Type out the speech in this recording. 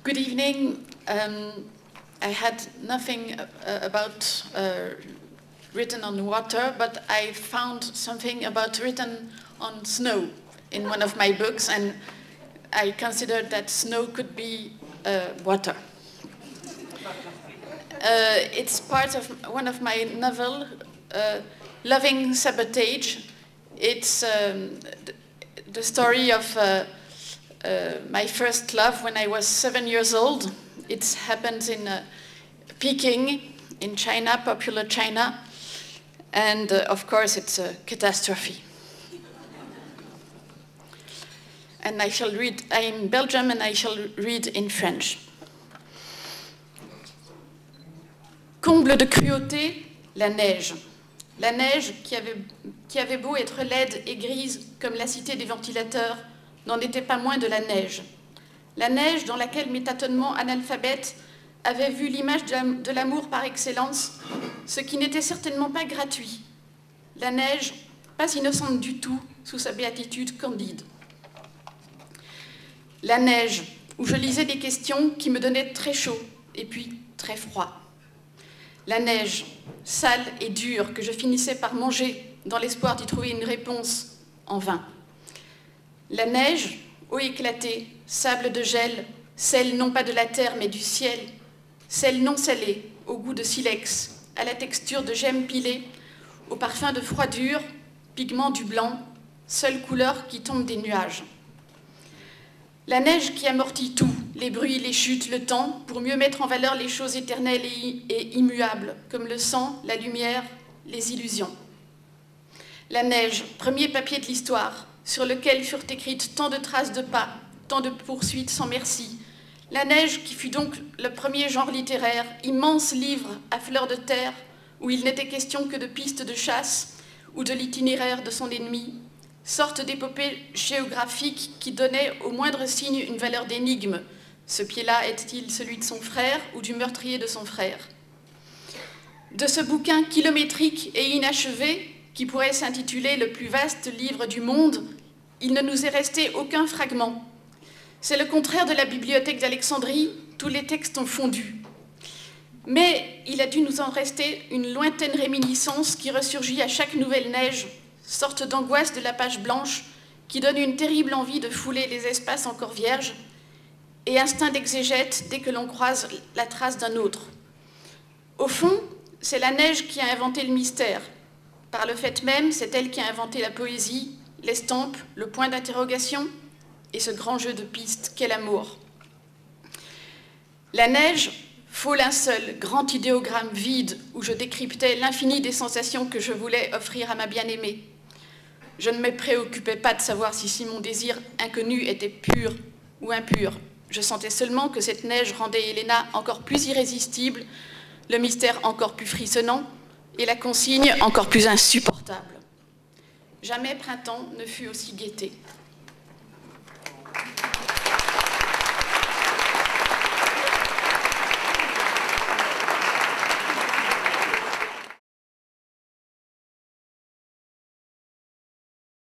Good evening. I had nothing about written on water, but I found something about written on snow in one of my books, and I considered that snow could be water. It's part of one of my novel, Loving Sabotage. It's the story of my first love when I was 7 years old. It happened in Peking, in China, popular China, and of course it's a catastrophe. And I shall read, I'm in Belgium and I shall read in French. Comble de cruauté, la neige. La neige qui avait beau être laide et grise comme la cité des ventilateurs, n'en était pas moins de la neige. La neige dans laquelle mes tâtonnements analphabètes avaient vu l'image de l'amour par excellence, ce qui n'était certainement pas gratuit. La neige, pas innocente du tout, sous sa béatitude candide. La neige, où je lisais des questions qui me donnaient très chaud et puis très froid. La neige, sale et dure, que je finissais par manger dans l'espoir d'y trouver une réponse en vain. La neige, eau éclatée, sable de gel, celle non pas de la terre mais du ciel, celle non salée, au goût de silex, à la texture de gemme pilée, au parfum de froidure, pigment du blanc, seule couleur qui tombe des nuages. La neige qui amortit tout, les bruits, les chutes, le temps, pour mieux mettre en valeur les choses éternelles et immuables, comme le sang, la lumière, les illusions. La neige, premier papier de l'histoire, sur lequel furent écrites tant de traces de pas, tant de poursuites sans merci. La neige qui fut donc le premier genre littéraire, immense livre à fleur de terre, où il n'était question que de pistes de chasse ou de l'itinéraire de son ennemi, sorte d'épopée géographique qui donnait au moindre signe une valeur d'énigme. Ce pied-là est-il celui de son frère ou du meurtrier de son frère? De ce bouquin kilométrique et inachevé, qui pourrait s'intituler le plus vaste livre du monde, il ne nous est resté aucun fragment. C'est le contraire de la bibliothèque d'Alexandrie, tous les textes ont fondu. Mais il a dû nous en rester une lointaine réminiscence qui ressurgit à chaque nouvelle neige, sorte d'angoisse de la page blanche qui donne une terrible envie de fouler les espaces encore vierges et instinct d'exégète dès que l'on croise la trace d'un autre. Au fond, c'est la neige qui a inventé le mystère. Par le fait même, c'est elle qui a inventé la poésie, l'estampe, le point d'interrogation et ce grand jeu de pistes qu'est l'amour. La neige, faux linceul, grand idéogramme vide où je décryptais l'infini des sensations que je voulais offrir à ma bien-aimée. Je ne me préoccupais pas de savoir si mon désir inconnu était pur ou impur. Je sentais seulement que cette neige rendait Helena encore plus irrésistible, le mystère encore plus frissonnant et la consigne encore plus insupportable. Jamais printemps ne fut aussi gaieté.